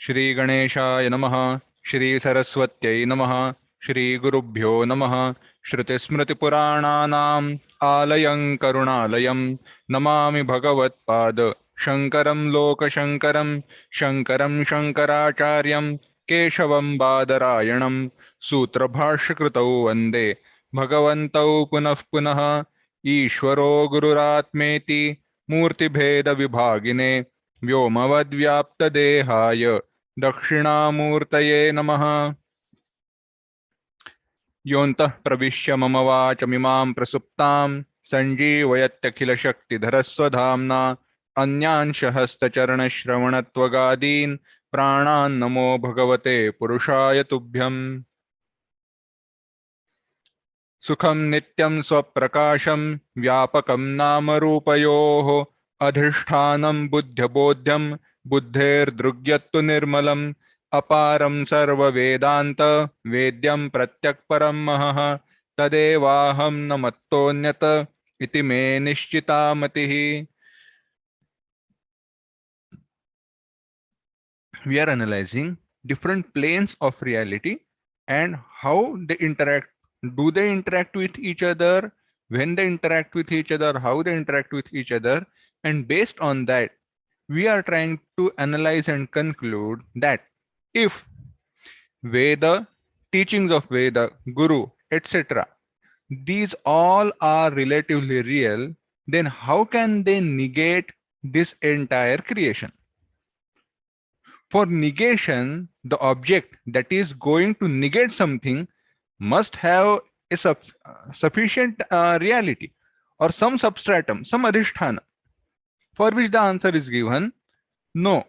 श्री गणेशाय नमः। श्री सरस्वत्यै नमः। श्री गुरुभ्यो नमः। श्रुतिस्मृतिपुराणानाम् आलयं करुणालयं नमामि भगवत्पाद शङ्करं लोकशङ्करं शङ्करं शङ्कराचार्यं केशवं बादरायणं सूत्रभाष्यकृतौ वन्दे भगवन्तौ पुनः पुनः। ईश्वरो गुरुरात्मेति मूर्तिभेदविभागिने व्योमवद्व्याप्तदेहाय दक्षिणामूर्तये नमः। योऽन्तः प्रविश्य मम वाचमिमां प्रसुप्तां सञ्जीवयत्यखिलशक्तिधरस्वधाम्ना अन्यांशहस्तचरणश्रवणत्वगादीन् प्राणान् नमो भगवते पुरुषाय तुभ्यम्। सुखं नित्यं स्वप्रकाशं व्यापकं नामरूपयोः अधिष्ठानं बुद्ध्यबोध्यं बुद्धेर्दृग्यत्तु निर्मलम् अपारं सर्ववेदान्त वेद्यं प्रत्यक्परं महः तदेवाहं न मत्तोऽन्यत् इति मे निश्चिता मतिः। We are analyzing different planes of reality and how they interact. Do they interact with each other? When they interact with each other, how they interact with each other? And based on that, we are trying to analyze and conclude that if Veda, teachings of Veda, Guru, etc., these all are relatively real, then how can they negate this entire creation? For negation, the object that is going to negate something must have a sufficient reality or some substratum, some adhisthana, for which the answer is given, no.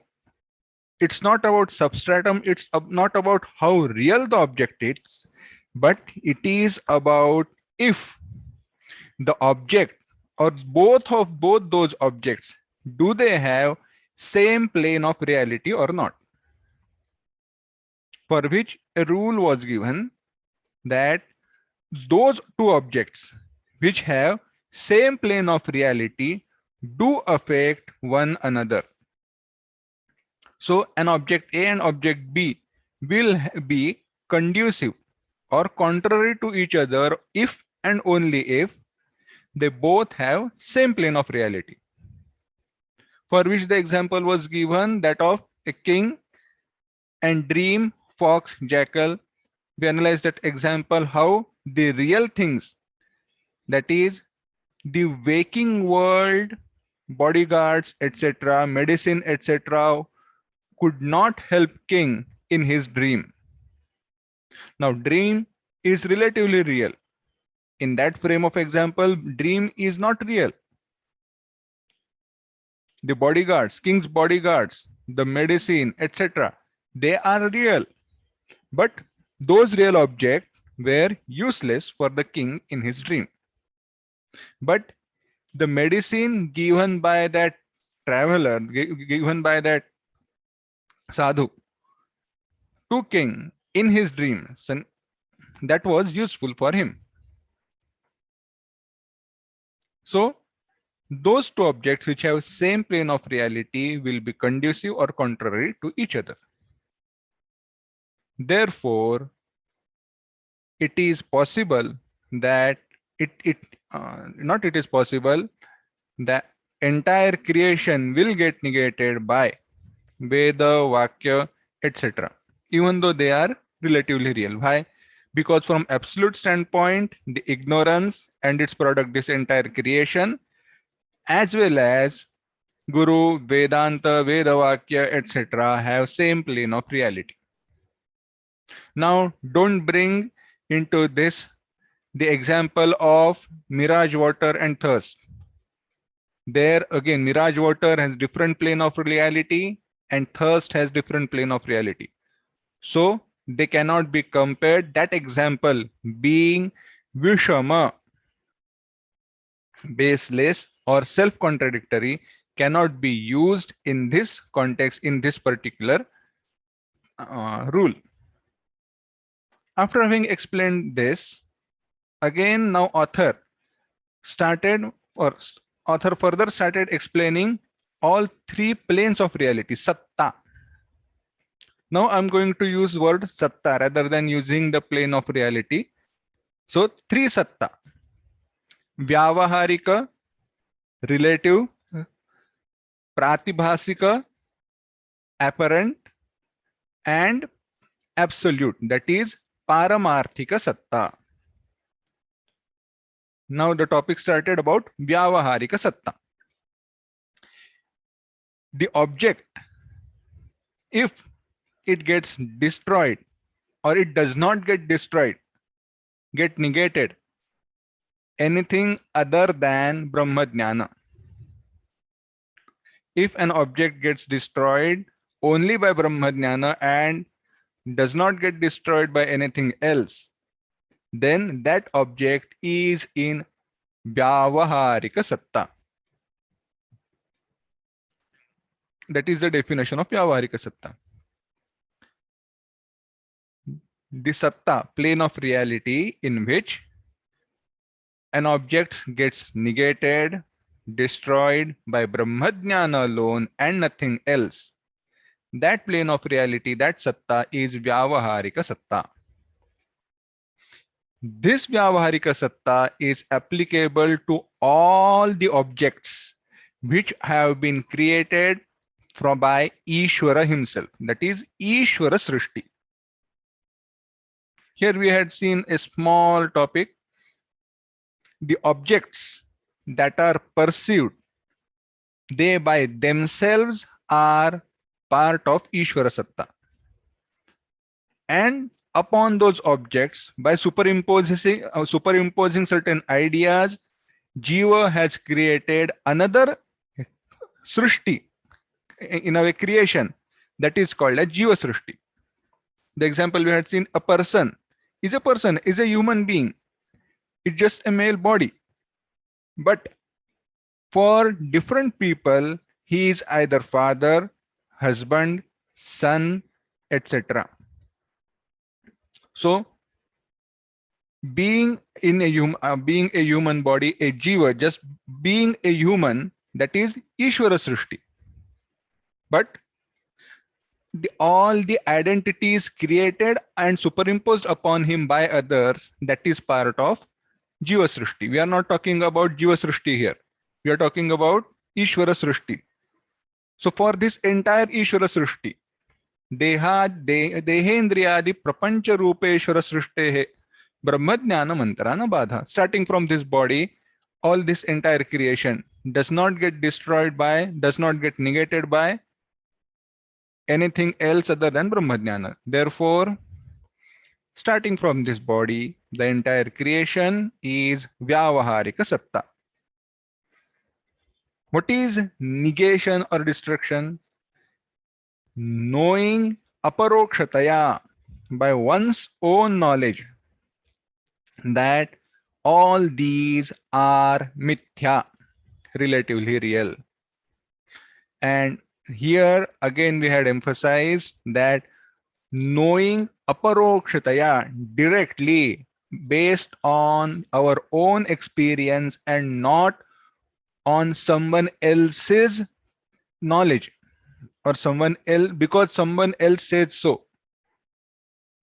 It's not about substratum, it's not about how real the object is, but it is about if the object or both those objects, do they have same plane of reality or not? For which a rule was given that those two objects which have same plane of reality do affect one another. So an object A and object B will be conducive or contrary to each other if and only if they both have same plane of reality. For which the example was given, that of a king and dream, fox, jackal. We analyzed that example, how the real things, that is the waking world, bodyguards, etc., medicine, etc., could not help king in his dream. Now dream is relatively real. In that frame of example, dream is not real. The bodyguards, king's bodyguards, the medicine, etc., they are real. But those real objects were useless for the king in his dream. But the medicine given by that traveler, given by that sadhu to king in his dream, that was useful for him. So those two objects which have same plane of reality will be conducive or contrary to each other. Therefore, it is possible that it is possible that entire creation will get negated by Veda, Vakya, etc., even though they are relatively real. Why? Because from absolute standpoint, the ignorance and its product, this entire creation, as well as Guru, Vedanta, Veda, Vakya, etc., have same plane of reality. Now, don't bring into this the example of mirage water and thirst. There again, mirage water has different plane of reality and thirst has different plane of reality. So they cannot be compared. That example being Vishama, baseless or self-contradictory, cannot be used in this context, in this particular rule. After having explained this, again now author further started explaining all three planes of reality, satta. Now I'm going to use word satta rather than using the plane of reality. So three satta: vyavaharika, relative, pratibhasika, apparent, and absolute, that is paramarthika satta. Now the topic started about vyavaharika satta. The object, if it gets destroyed or it does not get destroyed, get negated, anything other than Brahmajnana. If an object gets destroyed only by Brahmajnana and does not get destroyed by anything else, then that object is in Vyavaharika Satta. That is the definition of Vyavaharika Satta. The Satta, plane of reality in which an object gets negated, destroyed by Brahmajnana alone and nothing else. That plane of reality, that Satta, is Vyavaharika Satta. This Vyavaharika Satta is applicable to all the objects which have been created by Ishvara himself. That is Ishvara Srishti. Here we had seen a small topic. The objects that are perceived, they by themselves are part of Ishvara Satta. And upon those objects, by superimposing certain ideas, Jiva has created another Srishti, in a way creation, that is called a Jiva Srishti. The example we had seen, a person, is a human being. It's just a male body. But for different people, he is either father, husband, son, etc. So, being a human body, a jiva, just being a human, that is Ishvara Srishti. But all the identities created and superimposed upon him by others, that is part of Jiva Srishti. We are not talking about Jiva Srishti here. We are talking about Ishvara Srishti. So for this entire Ishvara Srishti, Dehendriyadi Prapancha Rupeshvara Srishte Brahmajnana Mantarana Badha. Starting from this body, all this entire creation does not get destroyed by, does not get negated by anything else other than Brahmajnana. Therefore, starting from this body, the entire creation is Vyavaharika Satta. What is negation or destruction? Knowing aparokshataya, by one's own knowledge, that all these are mithya, relatively real. And here again we had emphasized that knowing aparokshataya, directly, based on our own experience and not on someone else's knowledge, or someone else, because someone else says so.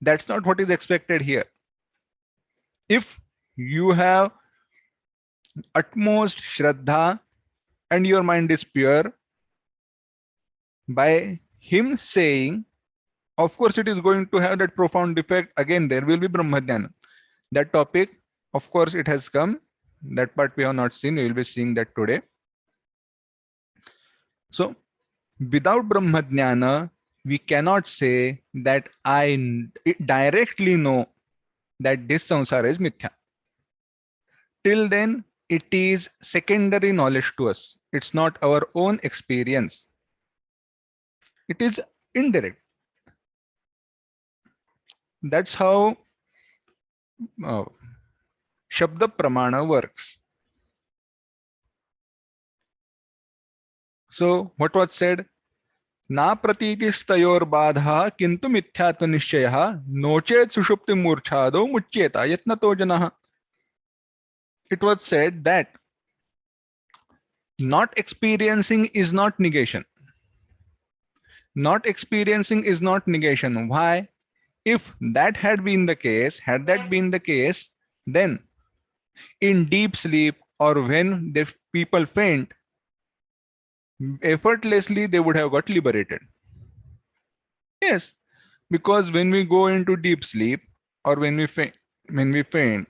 That's not what is expected here. If you have utmost Shraddha and your mind is pure, by him saying, of course it is going to have that profound effect. Again, there will be Brahmajnana. That topic, of course, it has come. That part we have not seen. We will be seeing that today. So, without Brahmajnana, we cannot say that I directly know that this samsara is mithya. Till then, it is secondary knowledge to us. It's not our own experience. It is indirect. That's how Shabda Pramana works. So, what was said? Na pratitistayor badha kintu mithyatva nishchayah nochet sushupti murchado muchyeta yatnato janah. It was said that not experiencing is not negation. Not experiencing is not negation. Why? If that had been the case, then in deep sleep or when the people faint, effortlessly they would have got liberated. Yes, because when we go into deep sleep or when we faint,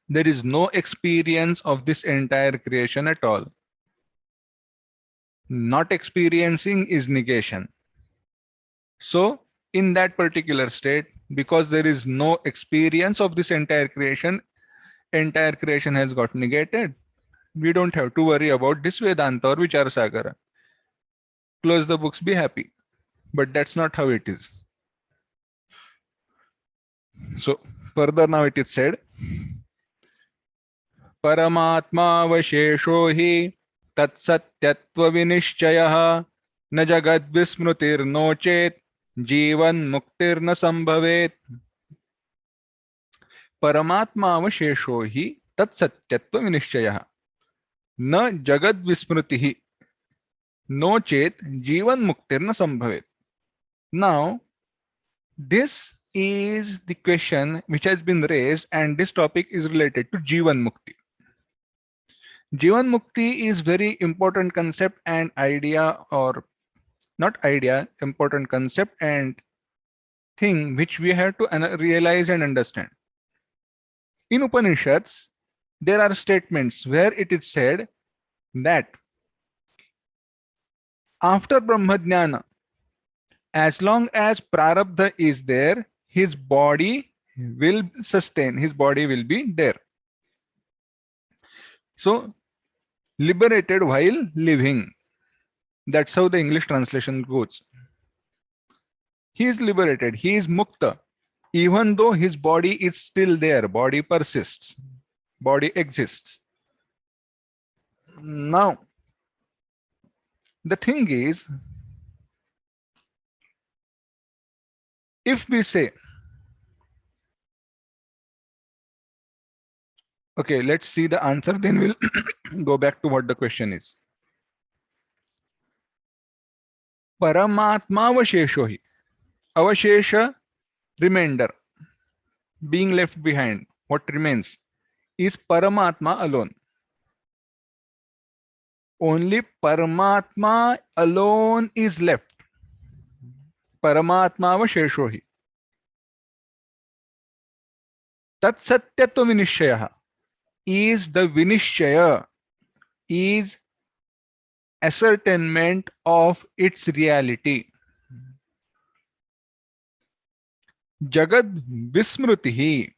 there is no experience of this entire creation at all. Not experiencing is negation. So, in that particular state, because there is no experience of this entire creation has got negated. We don't have to worry about this Vedanta or Vichaara-Saagaram. Close the books, be happy. But that's not how it is. So, further now it is said, Paramatmavashesho hi tatsatyattva vinishchayah न जगद विस्मृतिर्नोचेत जीवन मुक्तिर्न संभवेत. परमात्मावशेषो हि तत्सत्यत्व विनिश्चयः न जगद विस्मृति नोचेत जीवन मुक्तिर्न संभवेत. Now, this is the question which has been raised, and this topic is related to Jivan Mukti. Jivan Mukti is very important concept and idea, or not idea, important concept and thing which we have to realize and understand. In Upanishads, there are statements where it is said that after Brahmajnana, as long as Prarabdha is there, his body will sustain, his body will be there. So, liberated while living. That's how the English translation goes. He is liberated, he is mukta. Even though his body is still there, body persists, body exists. Now, the thing is, if we say, okay, let's see the answer, then we'll go back to what the question is. Paramatma avashesho hi. Avashesha, remainder, being left behind, what remains is Paramatma alone. Only Paramatma alone is left. Paramatma avashesho hi. Tat satyatva vinishchayah is the vinishchaya, is ascertainment of its reality. Jagad vismrutihi,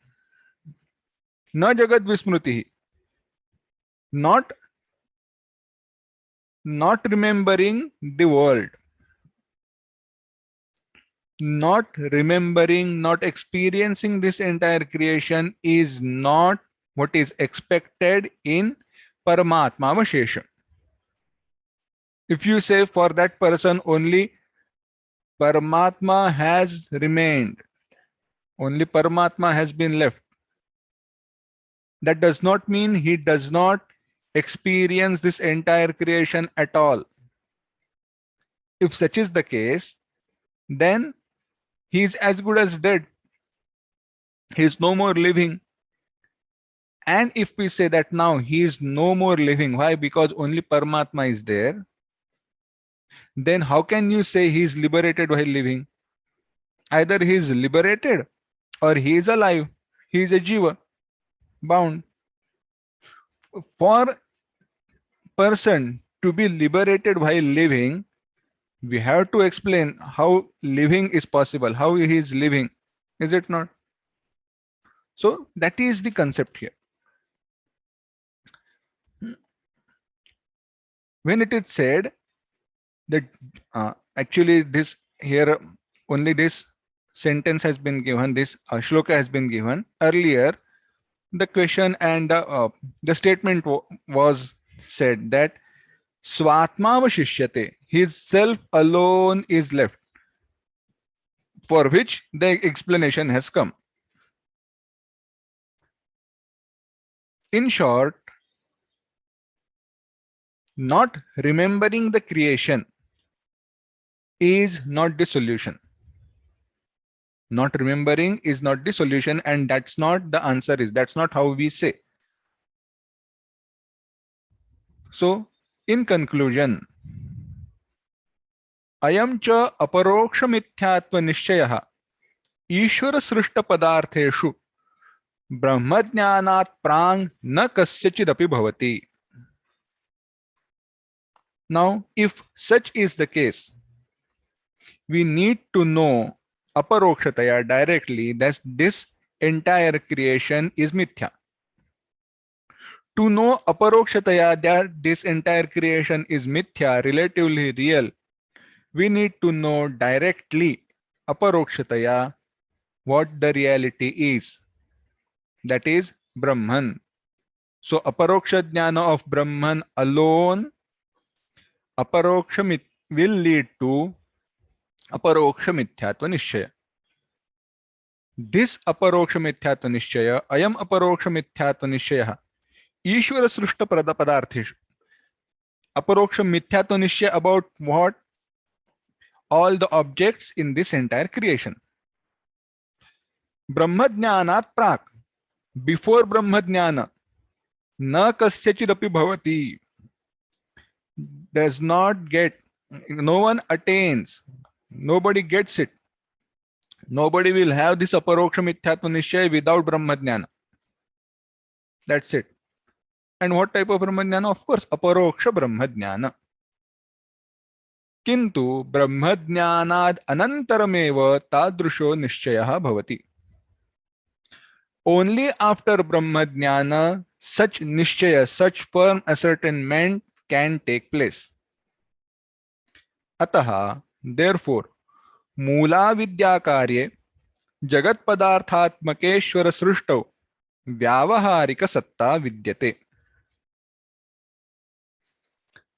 na jagad vismrutihi, not remembering the world, not remembering, not experiencing this entire creation is not what is expected in Paramatma avashesha. If you say for that person only Paramatma has remained, only Paramatma has been left, that does not mean he does not experience this entire creation at all. If such is the case, then he is as good as dead. He is no more living. And if we say that now he is no more living, why? Because only Paramatma is there. Then how can you say he is liberated while living? Either he is liberated or he is alive. He is a jiva, bound. For person to be liberated while living, we have to explain how living is possible, how he is living, is it not? So that is the concept here. When it is said that actually this here only this sentence has been given, this shloka has been given earlier, the question and the statement was said that Swatma vashishyate, his self alone is left, for which the explanation has come. In short, not remembering the creation is not the solution. Not remembering is not the solution, and that's not the answer is. That's not how we say. So, in conclusion, ayam cha aparoksha mithyatva nishchayah ईश्वर सृष्ट पदार्थेषु ब्रह्मज्ञानात् प्रांग न कस्यचिदपि भवति. Now, if such is the case, we need to know aparokshataya directly that this entire creation is mithya. To know aparokshataya that this entire creation is mithya, relatively real, we need to know directly aparokshataya what the reality is. That is Brahman. So aparoksha jnana of Brahman alone, aparoksha will lead to aparoksha mithyatva nishchaya. This aparoksha mithyatva nishchaya, ayam aparoksha mithyatva nishchaya, Ishvara srushta padartheshu. Aparoksha mithyatva nishchaya about what? All the objects in this entire creation. Brahmajnanat prak. Before Brahmajnana, na kasyachidapi bhavati. Does not get, no one attains, nobody gets it. Nobody will have this aparoksha mithyatva nishchaya without Brahmajnana. That's it. And what type of Brahmajnana? Of course, aparoksha Brahmajnana. Kintu Brahmajnanad anantarameva tadrusho nishchayah bhavati. Only after Brahmajnana such nishchaya, such firm ascertainment can take place. Ataha, therefore, Mula Vidya Karye Jagat Padarthatmakeshwara Srushtav Vyavaharika Satta Vidyate.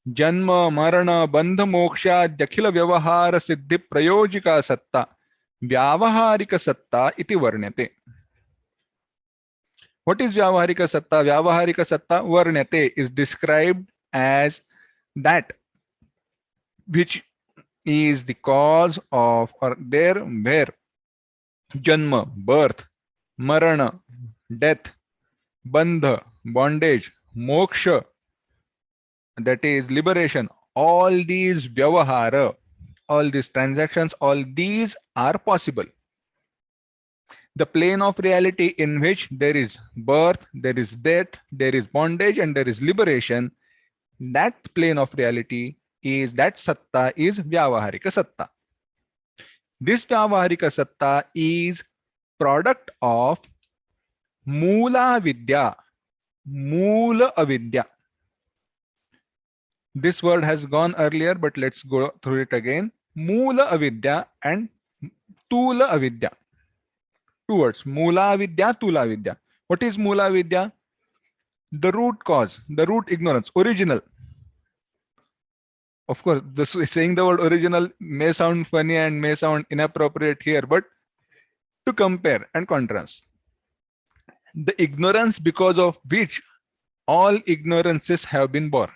Janma Marana Bandha Moksha Dakhila Vyavahara Siddhi Prayojika Satta Vyavaharika Satta iti Varnyate. What is Vyavaharika Satta? Vyavaharika Satta Varnyate is described as that which is the cause of or there where Janma, birth, Marana, death, Bandha, bondage, Moksha, that is liberation, all these Vyavahara, all these transactions, all these are possible. The plane of reality in which there is birth, there is death, there is bondage, and there is liberation, that plane of reality is, that satta is Vyavaharika Satta. This Vyavaharika Satta is product of Mula Vidya, Mula Avidya. This word has gone earlier, but let's go through it again. Mula Avidya and Tula Avidya. Two words, Mula Vidya, Tula Vidya. What is Mula Vidya? The root cause, the root ignorance, original. Of course, saying the word original may sound funny and may sound inappropriate here, but to compare and contrast. The ignorance because of which all ignorances have been born.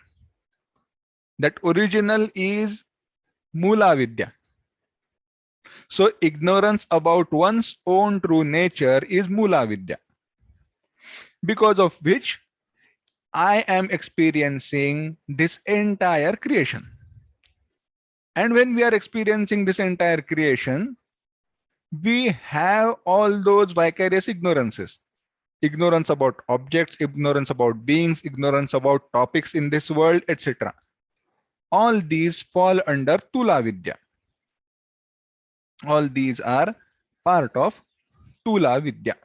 That original is Mula Vidya. So ignorance about one's own true nature is Mula Vidya, because of which I am experiencing this entire creation. And when we are experiencing this entire creation, we have all those vicarious ignorances. Ignorance about objects, ignorance about beings, ignorance about topics in this world, etc. All these fall under Tula Vidya. All these are part of Tula Vidya.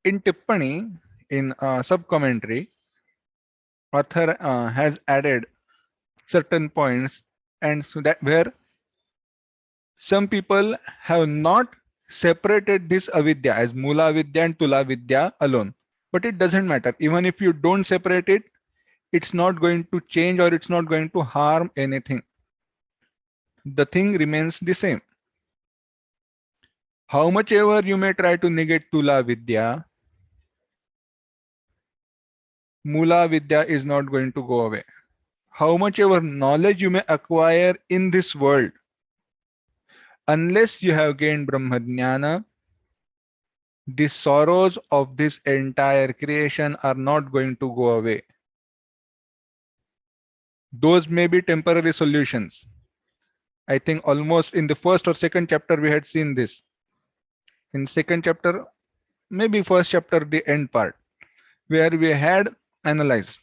In Tippani, in sub-commentary, author has added certain points, and so that where some people have not separated this avidya as Mula Vidya and Tula Vidya alone. But it doesn't matter. Even if you don't separate it, it's not going to change or it's not going to harm anything. The thing remains the same. How much ever you may try to negate Tula Vidya, Mula Vidya is not going to go away. How much ever knowledge you may acquire in this world, unless you have gained Brahmajnana, the sorrows of this entire creation are not going to go away. Those may be temporary solutions. I think almost in the first or second chapter we had seen this. In second chapter, maybe first chapter, the end part, where we had analyzed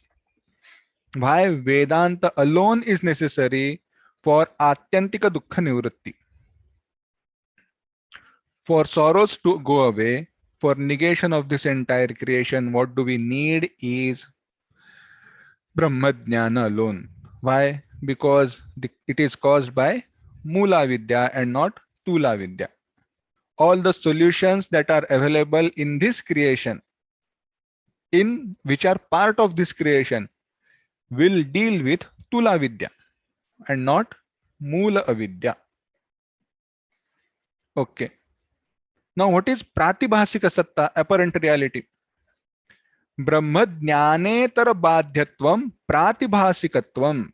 why Vedanta alone is necessary for Atyantika Dukkha Nivritti. For sorrows to go away, for negation of this entire creation, what do we need is Brahmajnana alone. Why? Because it is caused by Mula Vidya and not Tula Vidya. All the solutions that are available in this creation, which are part of this creation, will deal with Tula Vidya and not Mula Avidya. Okay. Now what is Pratibhasika Satta, apparent reality? Brahmajnanetar Badhyatvam Pratibhasikatvam.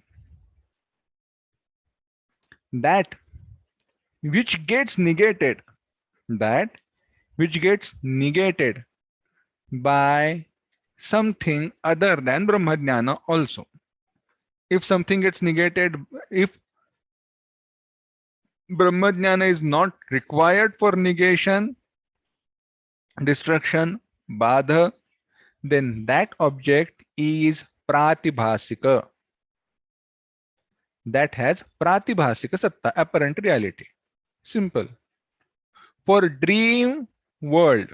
That which gets negated, by something other than Brahmajnana also. If something gets negated, if Brahmajnana is not required for negation, destruction, badha, then that object is Pratibhasika. That has Pratibhasika Satta, apparent reality. Simple. For dream world,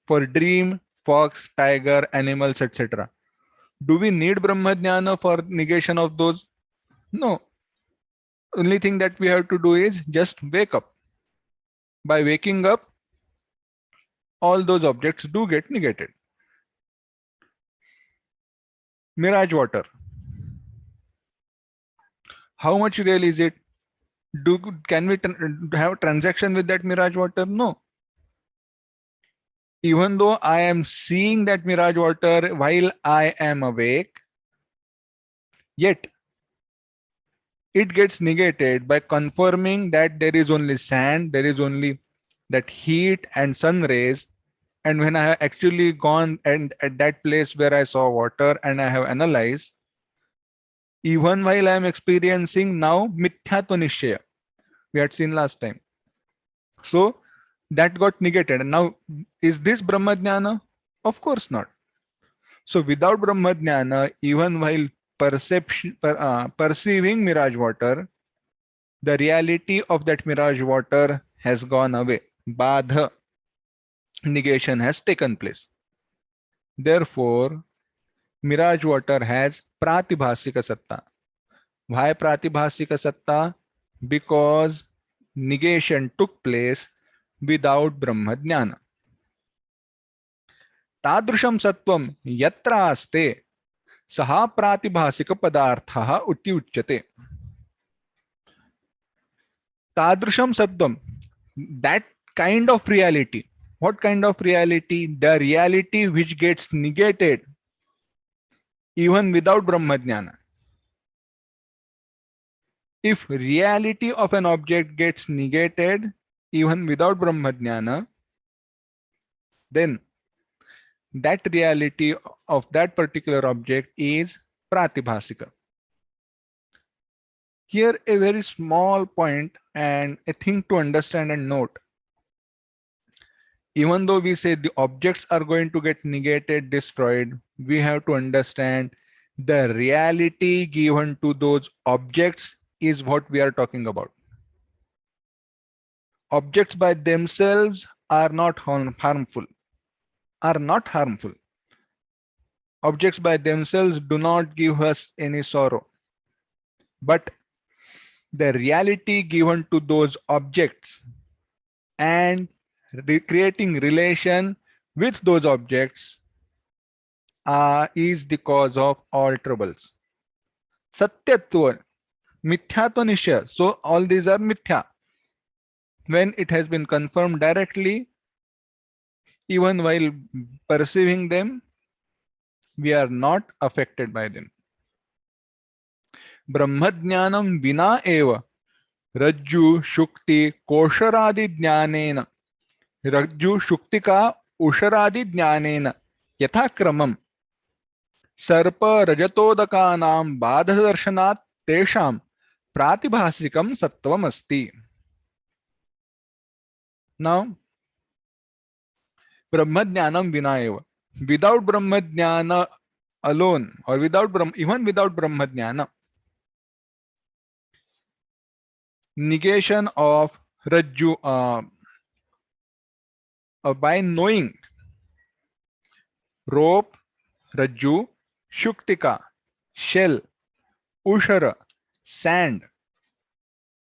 for dream, fox, tiger, animals, etc., do we need Brahmajnana for negation of those? No. Only thing that we have to do is just wake up. By waking up, all those objects do get negated. Mirage water. How much real is it? Can we have a transaction with that mirage water? No. Even though I am seeing that mirage water while I am awake, yet it gets negated by confirming that there is only sand, there is only that heat and sun rays. And when I have actually gone and at that place where I saw water and I have analyzed, even while I am experiencing now Mithyatva Nishchaya, we had seen last time. So that got negated. And now, is this Brahmajnana? Of course not. So without Brahmajnana, even while perceiving mirage water, the reality of that mirage water has gone away. Badha, negation has taken place. Therefore, mirage water has Pratibhasika Satta. Why Pratibhasika Satta? Because negation took place without Brahmajnana. Tadrusham Sattvam Yatra Aste Saha Pratibhasika Padarthaha Utti Uchyate. Tadrusham Sattvam, that kind of reality. What kind of reality? The reality which gets negated even without Brahmajnana. If reality of an object gets negated even without Brahmajnana, then that reality of that particular object is Pratibhasika. Here a very small point and a thing to understand and note. Even though we say the objects are going to get negated, destroyed, we have to understand the reality given to those objects is what we are talking about. Objects by themselves are not harmful. Objects by themselves do not give us any sorrow. But the reality given to those objects and creating relation with those objects is the cause of all troubles. Satyatva, mithyatva nishya. So all these are mithya. When it has been confirmed directly, even while perceiving them, we are not affected by them. Brahmajnanam vina eva rajju shukti kosharadi jnanena rajju shuktika usharadi jnanena yatha kramam सर्प रजतोदकानां बाधदर्शनात् तेषां प्रातिभासिकं सत्वम अस्ति. Now, brahmajnanam vina eva. Without brahmajnana alone, or even without brahmajnana, negation of rajju, by knowing rope, rajju, shuktika, shell, ushara, sand,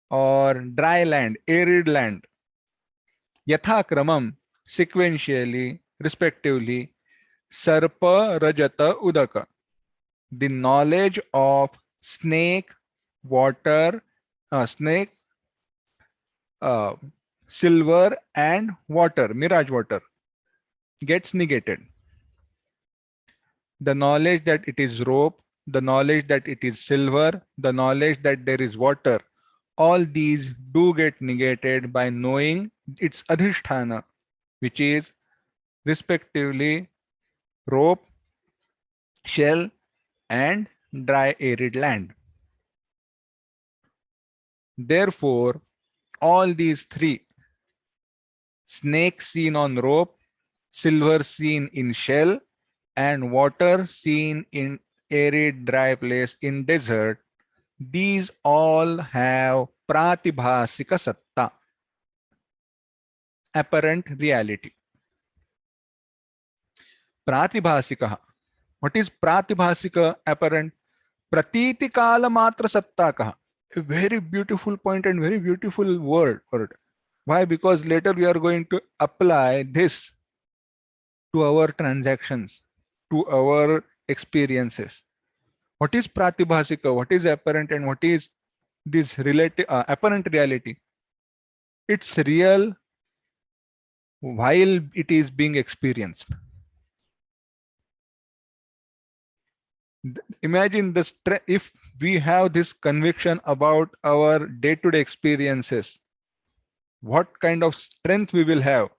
or dry land, arid land, yatha kramam, sequentially, respectively, sarpa, rajata, udaka. The knowledge of snake, water, snake, silver, and water, mirage water, gets negated. The knowledge that it is rope, the knowledge that it is silver, the knowledge that there is water, all these do get negated by knowing its adhisthana, which is respectively rope, shell, and dry arid land. Therefore, all these three, snake seen on rope, silver seen in shell, and water seen in arid dry place in desert, these all have pratibhasika satta, apparent reality. Pratibhasika. What is pratibhasika apparent? Pratiti kala matra sattakaha. A very beautiful point and very beautiful word. Why? Because later we are going to apply this to our transactions, to our experiences. What is pratibhasika? What is apparent, and what is this relative apparent reality? It's real while it is being experienced. Imagine this, if we have this conviction about our day-to-day experiences, what kind of strength we will have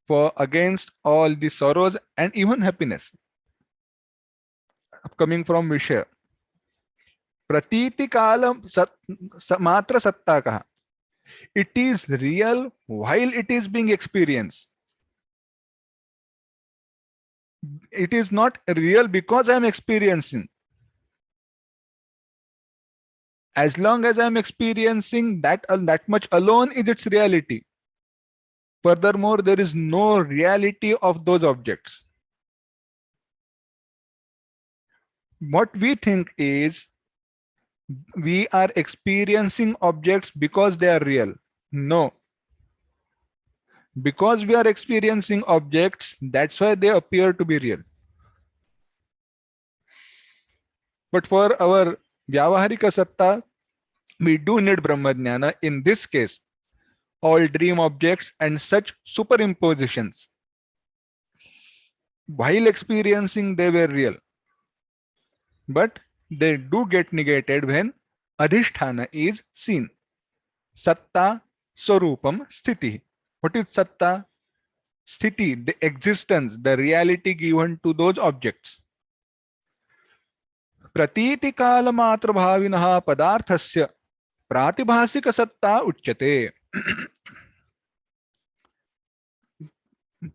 for against all the sorrows and even happiness coming from Vishaya. Pratiti kalam matra sattakaha. It is real while it is being experienced. It is not real because I am experiencing. As long as I am experiencing that much alone is its reality. Furthermore, there is no reality of those objects. What we think is we are experiencing objects because they are real. No. Because we are experiencing objects, that's why they appear to be real. But for our Vyavaharika Satta, we do need Brahmajnana. In this case, all dream objects and such superimpositions, while experiencing, they were real. But they do get negated when Adhisthana is seen. Satta, Swarupam, Sthiti. What is Satta? Sthiti, the existence, the reality given to those objects. Pratiti kala matra bhavinaha padarthasya pratibhasika satta uchyate.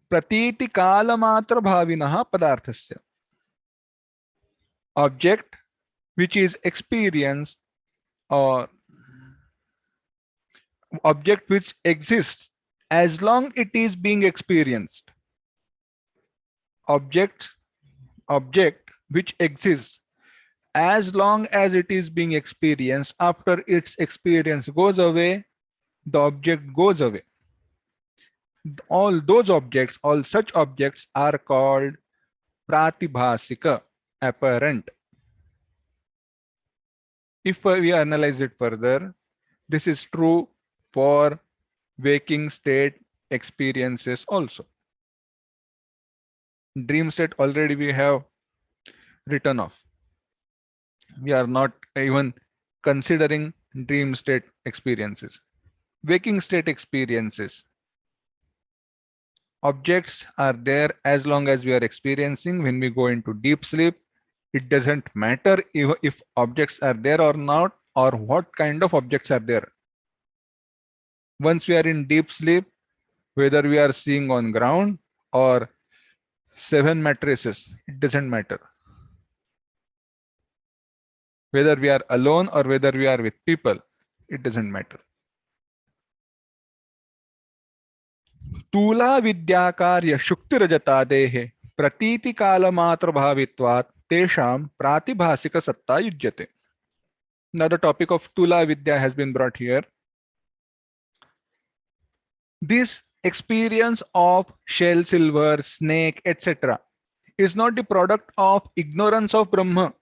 Pratiti kala matra bhavinaha padarthasya. Object which is experienced, or object which exists as long it is being experienced. Object which exists as long as it is being experienced. After its experience goes away, the object goes away. All those objects, all such objects are called pratibhasika, apparent. If we analyze it further, this is true for waking state experiences also. Dream state already we have written off. We are not even considering dream state experiences. Waking state experiences. Objects are there as long as we are experiencing. When we go into deep sleep, it doesn't matter if objects are there or not, or what kind of objects are there. Once we are in deep sleep, whether we are seeing on ground or 7 mattresses, it doesn't matter. Whether we are alone or whether we are with people, it doesn't matter. स्थूला विद्याकार्य शुक्तिरजतादेः प्रतीति काल मात्र भावित्वात् तेषां प्रातिभासिक सत्ता युज्यते. Now the topic of Tula Vidya has been brought here. This experience of shell, silver, snake, etc. is not the product of ignorance of Brahma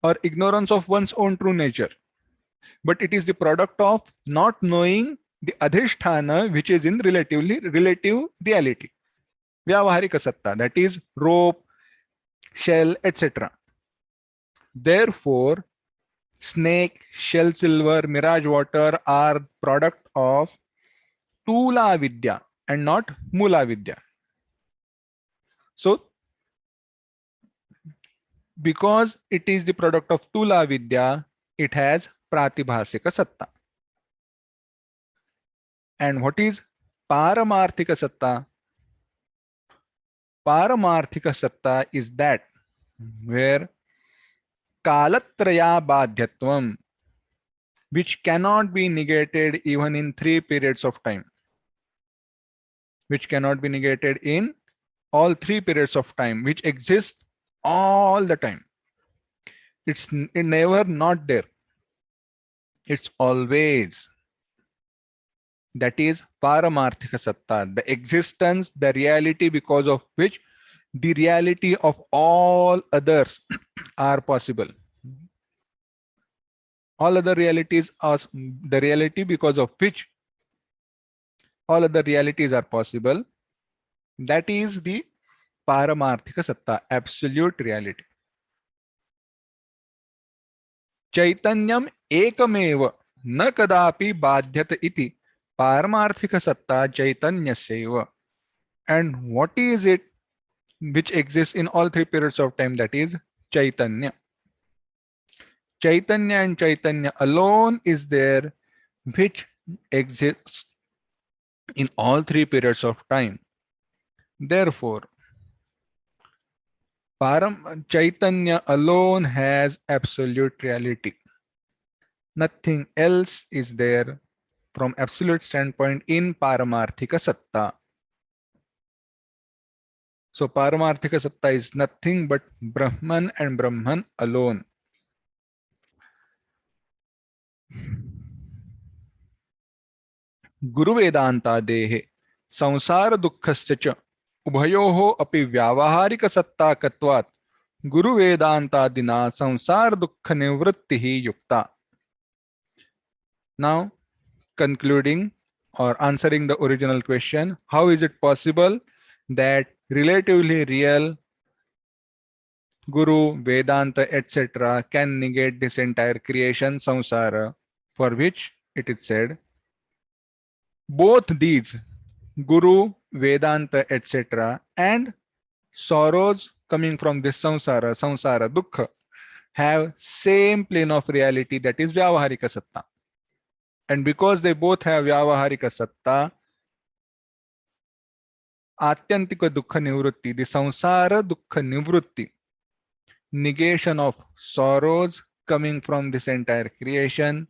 or ignorance of one's own true nature, but it is the product of not knowing the adhishthana, which is in relative reality. Vyavaharika satta, that is rope, shell, etc. Therefore, snake, shell, silver, mirage water are product of Tula Vidya and not Mula Vidya. So, because it is the product of Tula Vidya, it has Pratibhasika Satta. And what is Paramarthika Satta? Paramarthika Satta is that where Kalatraya Badhyatvam, which cannot be negated even in 3 periods of time, which cannot be negated in all 3 periods of time, which exist all the time. It's never not there. It's always. That is Paramarthika Satta, the existence, the reality because of which the reality of all others are possible. All other realities are the reality because of which all other realities are possible. That is the Paramarthika Satta, absolute reality. Chaitanyam ekameva na kadapi badhyata iti Paramarthika Satta Chaitanyasya. And what is it which exists in all 3 periods of time? That is Chaitanya. Chaitanya and Chaitanya alone is there, which exists in all 3 periods of time. Therefore, Chaitanya alone has absolute reality. Nothing else is there from absolute standpoint in Paramarthika Satta. So Paramarthika Satta is nothing but Brahman and Brahman alone. Guru Vedanta Dehe Samsara Dukkhasya cha Ubhayoho api Vyavaharika Satta Katvat Guru Vedanta Dina Samsara Dukkha Nivrittihi Yukta. Now, concluding or answering the original question, how is it possible that relatively real Guru, Vedanta, etc. can negate this entire creation, samsara, for which it is said, both these, Guru, Vedanta, etc. and sorrows coming from this samsara, dukkha, have same plane of reality, that is Vyavaharika Satta. And because they both have Vyavaharika Satta, Atyantika Dukkha Nivrutti, the samsara dukkha nivrutti, negation of sorrows coming from this entire creation,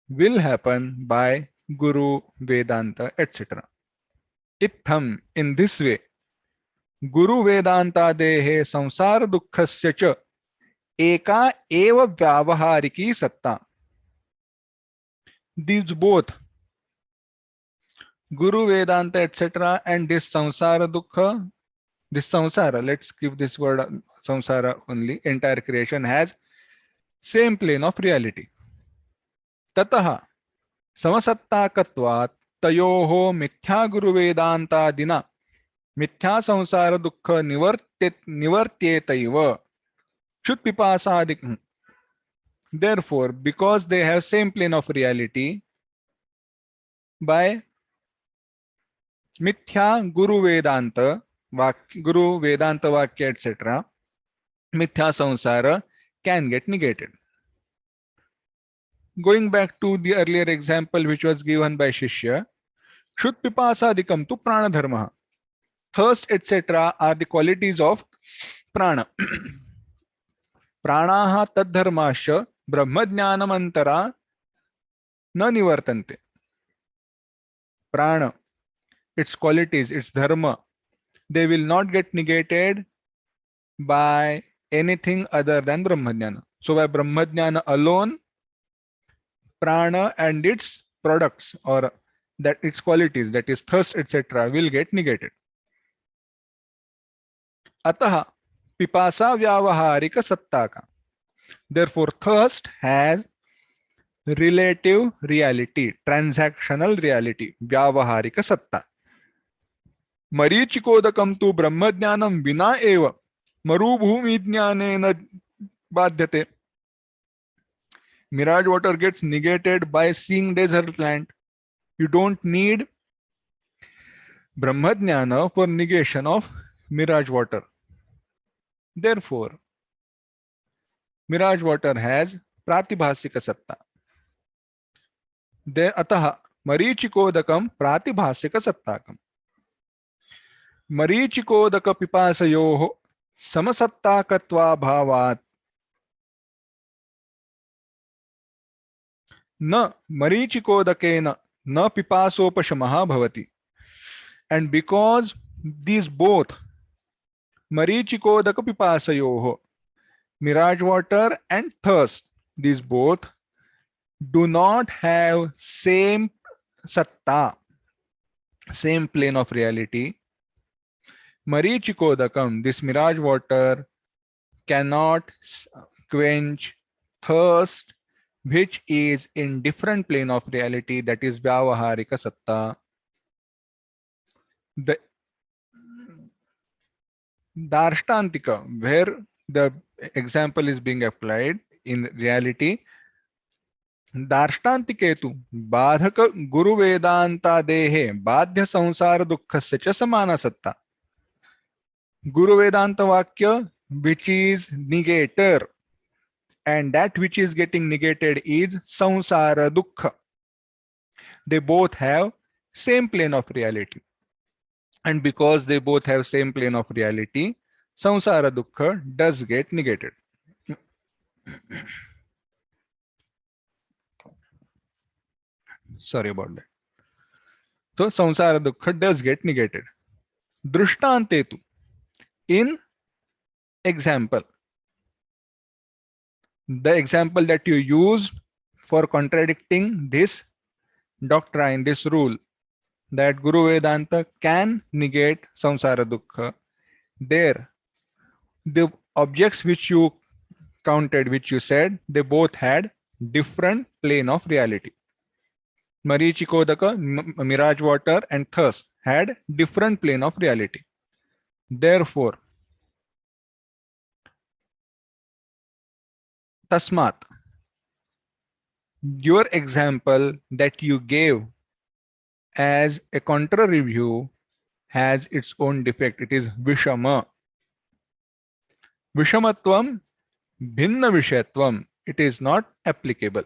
will happen by Guru, Vedanta, etc. Itham, in this way, Guru Vedanta Dehe Samsara Dukkhasya cha Eka Eva Vyavahariki Satta. These both, Guru, Vedanta, etc. and this Samsara Dukkha This samsara, let's give this word samsara only, entire creation has same plane of reality. Tataha samasattakatvat tayoho mithya guru vedantadina mithya samsara dukkha nivartyetaiva chut pipasadik. Therefore, because they have same plane of reality, by mithya guru vedanta vakya etc., mithya samsara can get negated. Going back to the earlier example which was given by Shishya, Shut Pipasadikam tu Prana Dharma. Thirst etc. are the qualities of Prana. Pranaha Tadharmasha Brahmajnanamantara na nivartante. Prana, its qualities, its dharma, they will not get negated by anything other than Brahmajnana. So by Brahmajnana alone, prana and its products or that its qualities, that is thirst etc., will get negated. Ataha pipasa vyavaharika sattaka. Therefore, thirst has relative reality, transactional reality, vyavaharika satta. Marichikodakam tu brahmajnanam vina eva marubhumi jnanena badhyate. Mirage water gets negated by seeing desert land. You don't need Brahmajnana for negation of mirage water. Therefore, mirage water has pratibhasika satta. Ataha marichikodakam pratibhasika sattakam. Marichikodaka pipasayoho samasattakatva bhavat na marichikodakena na pipasopashamaha bhavati. And because these both marichikodaka pipasayoho, mirage water and thirst, these both do not have same satta, same plane of reality, marichikodakam, this mirage water, cannot quench thirst which is in different plane of reality, that is vyavaharika satta. The darshtantika, where the example is being applied in reality, दार्ष्टान्तिकेतु बाधक गुरु वेदांता देहे बाध्य संसार दुःखस्य च समाना सत्ता. Guru Vedanta Vakya, which is negator, and that which is getting negated is samsara dukkha. They both have same plane of reality, and because they both have same plane of reality, samsara dukkha does get negated. Sorry about that. So samsara dukkha does get negated. Drushtantetu, in example, the example that you used for contradicting this doctrine, this rule, that Guru Vedanta can negate samsara dukkha, there the objects which you counted, which you said, they both had different plane of reality. Marichikodaka, mirage water, and thirst had different plane of reality. Therefore, tasmat, your example that you gave as a contrary view has its own defect. It is vishama. Vishamatvam, bhinna vishayatvam. It is not applicable.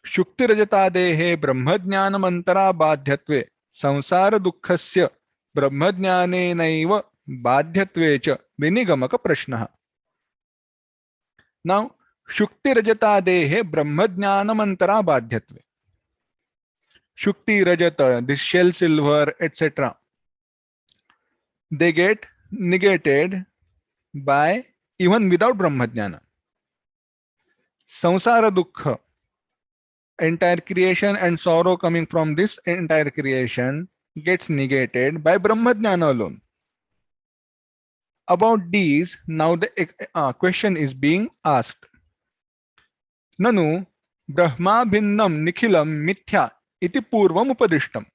Shukti rajatadehe brahmajnanamantara badhyatve samsara dukkhasya brahmajnanenaiva badhyatvecha vinigamaka prashnaha. Now, Shukti rajatadehe brahmajnanamantara badhyatve. Shukti rajata, this shell silver, etc., they get negated by even without brahmajnana. Samsara dukkha, entire creation and sorrow coming from this entire creation, gets negated by Brahmajnana alone. About these, now the question is being asked. Nanu Brahma bhinnam nikhilam mithya iti purvam upadishtam.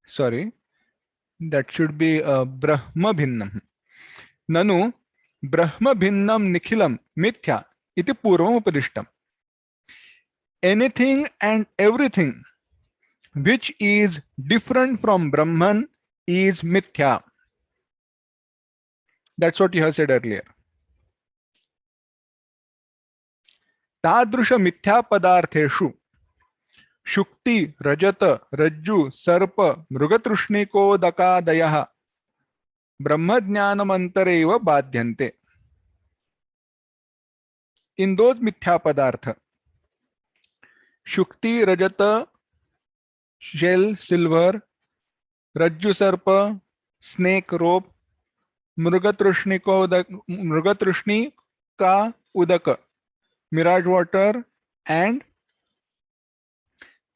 Sorry, that should be Brahma bhinnam. Nanu Brahma bhinnam nikhilam mithya iti purvam upadishtam. Anything and everything which is different from Brahman is mithya. That's what you have said earlier. तादृश मिथ्या पदार्थेषु शुक्ति रजत रज्जु सर्प मृगतृष्णिकोदकादयः ब्रह्मज्ञानमन्तरेव बाध्यन्ते. In those mithya padartha, shukti rajata, shell silver, rajju sarpa, snake rope, mrugatrushni ka udaka, mirage water, and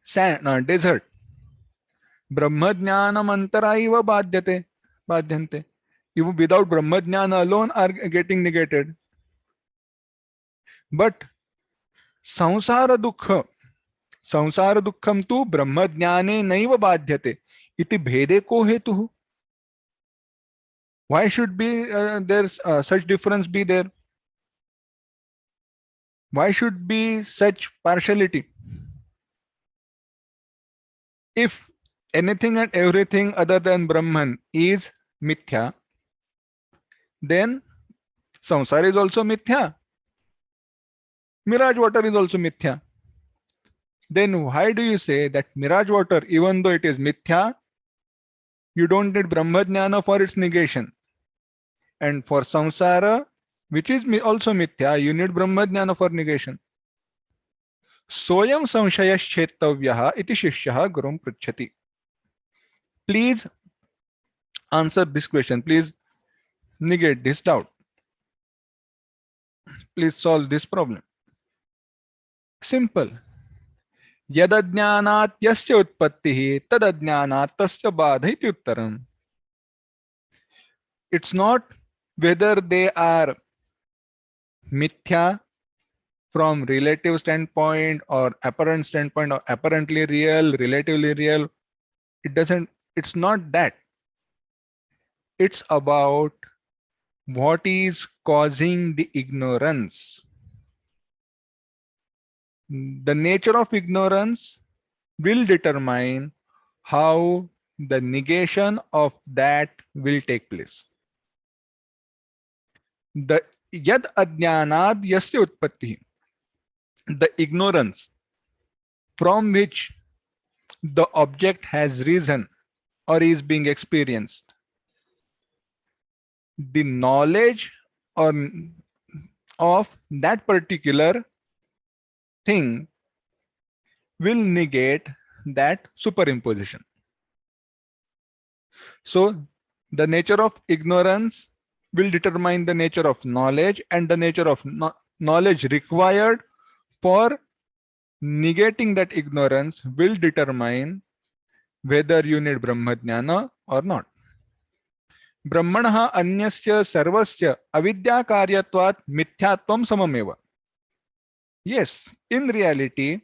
sand, desert. Brahmajnanamantara badhyante. Even without Brahmajnana alone are getting negated. But samsara dukham tu brahmajnane naiva badhyate iti bhede ko hetuh. Why should be there such difference be there? Why should be such partiality? If anything and everything other than Brahman is mithya, then samsara is also mithya. Mirage water is also mithya. Then why do you say that mirage water, even though it is mithya, you don't need Brahmajnana for its negation? And for samsara, which is also mithya, you need Brahmajnana for negation. Soyam samshayaschetavyaha iti shishyaha gurum pruchhati. Please answer this question. Please negate this doubt. Please solve this problem. Simple. Yadajnanat yasya utpattihi tadajnanat tasya badha iti uttaram. It's not whether they are mithya from relative standpoint or apparent standpoint, or apparently real, relatively real. It's not that. It's about what is causing the ignorance. The nature of ignorance will determine how the negation of that will take place. The yad ajnanad yasya utpatti, the ignorance from which the object has risen or is being experienced, the knowledge of that particular thing will negate that superimposition. So the nature of ignorance will determine the nature of knowledge, and the nature of knowledge required for negating that ignorance will determine whether you need Brahmajnana or not. Brahmanaha anyasya sarvasya avidya karyatvat mithyatvam samameva. Yes, in reality,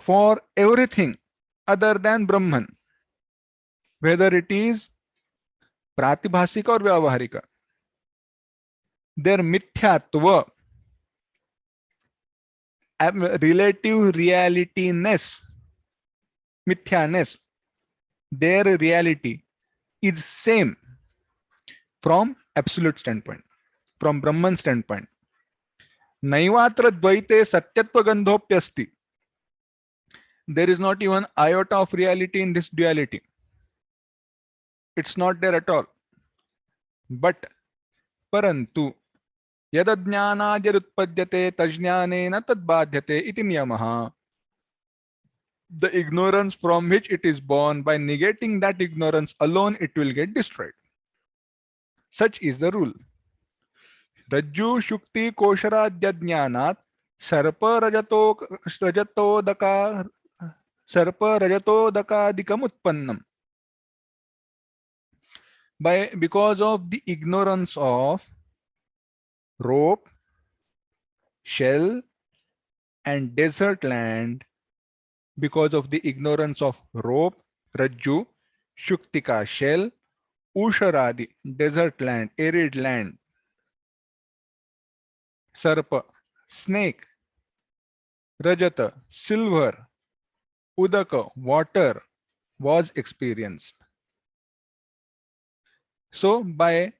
for everything other than Brahman, whether it is pratibhasika or vyavaharika, their mithyatva, relative realityness, mithyaness, their reality is same from absolute standpoint, from Brahman standpoint. Naivatra dvaite satyatva gandhopyasti. There is not even iota of reality in this duality. It's not there at all. But parantu yadajnanadirutpadyate tajnanena tadbadhyate iti niyamaha. The ignorance from which it is born, by negating that ignorance alone, it will get destroyed. Such is the rule. Rajju Shukti Kosharadya Jnanat Sarpa Rajatodaka Sarpa Rajatodakadikam Utpannam. Because of the ignorance of rope, shell, and desert land, because of the ignorance of rope, Rajju, Shuktika, shell, Usharadi, desert land, arid land, Sarpa, snake, Rajata, silver, Udaka, water, was experienced. So by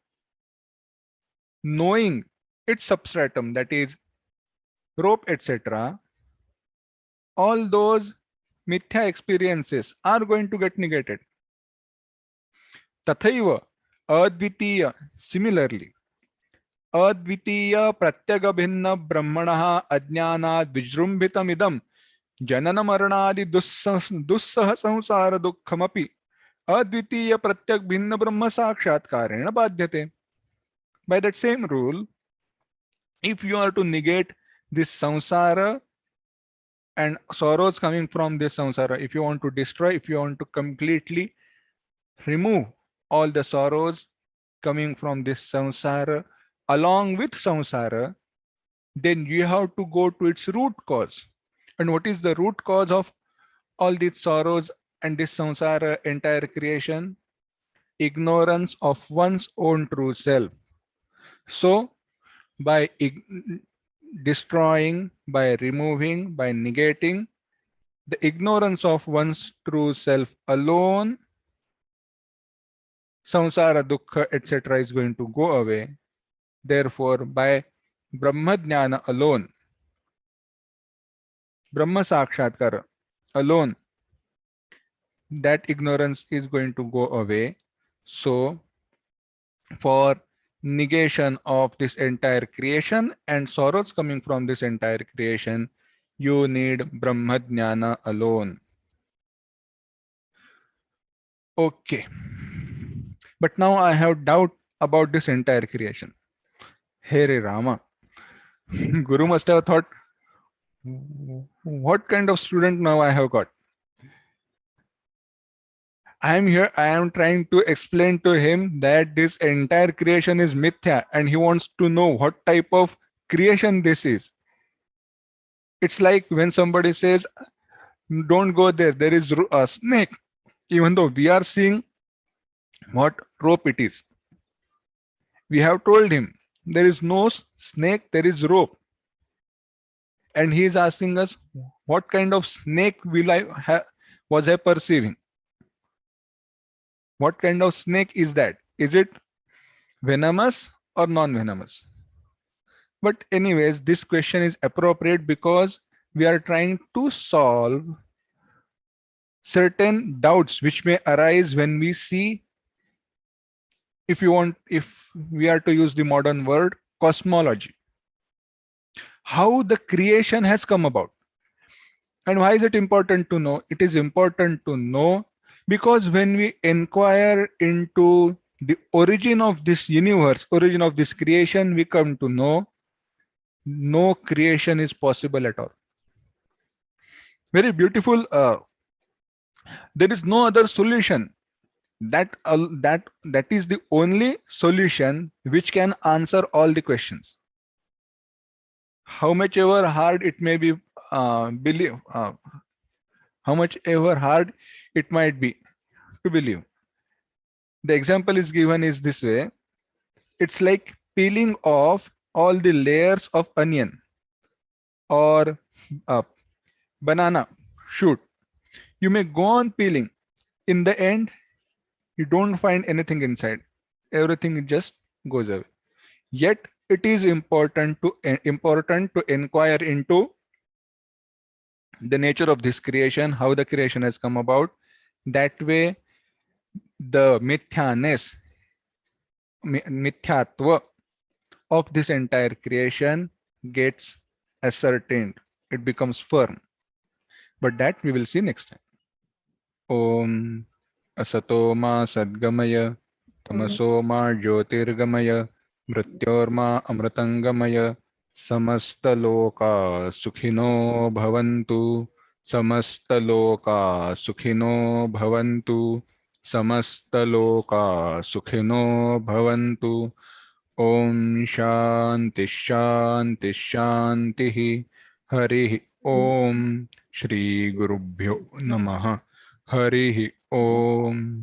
knowing its substratum, that is rope, etc., all those mithya experiences are going to get negated. Tathaiva, advitiya, similarly, advitiya pratyagabhinna brahmanaha ajnanad vijrumbhitamidam janana maranadi dussah samsara dukkhamapi advitiya pratyak bhinna brahma sakshatkarena badhyate. By that same rule, if you are to negate this samsara and sorrows coming from this samsara, if you want to destroy, if you want to completely remove all the sorrows coming from this samsara along with samsara, then you have to go to its root cause. And what is the root cause of all these sorrows and this samsara entire creation? Ignorance of one's own true self. So by destroying, by removing, by negating the ignorance of one's true self alone, samsara, dukkha, etc. is going to go away. Therefore, by Brahma Jnana alone, Brahma Sakshatkara alone, that ignorance is going to go away. So, for negation of this entire creation and sorrows coming from this entire creation, you need Brahma Jnana alone. Okay. But now I have doubt about this entire creation. Hare Rama. Guru must have thought, what kind of student now I have got? I am here, I am trying to explain to him that this entire creation is mithya and he wants to know what type of creation this is. It's like when somebody says, don't go there, there is a snake, even though we are seeing what rope it is. We have told him there is no snake, there is rope. And he is asking us, what kind of snake was I perceiving? What kind of snake is that? Is it venomous or non-venomous? But anyways, this question is appropriate because we are trying to solve certain doubts which may arise when we see, if we are to use the modern word, cosmology. How the creation has come about. And why is it important to know? It is important to know because when we inquire into the origin of this universe, origin of this creation, we come to know no creation is possible at all. Very beautiful. There is no other solution. That is the only solution which can answer all the questions. How much ever hard it may be, how much ever hard it might be to believe. The example is given is this way. It's like peeling off all the layers of onion or banana shoot. You may go on peeling. In the end, you don't find anything inside. Everything just goes away. Yet it is important to inquire into the nature of this creation, how the creation has come about. That way, the mithyatva of this entire creation gets ascertained. It becomes firm. But that we will see next time. Om Asato Ma Sadgamaya तमसो मा ज्योतिर्गमय मृत्योर्मा अमृतंगमय समस्तलोका सुखिनो भवन्तु समस्तलोका सुखिनो भवन्तु समस्तलोका सुखिनो भवन्तु ओम शांति शांति शांति हरि ओम श्री गुरुभ्यो नमः हरि ओम।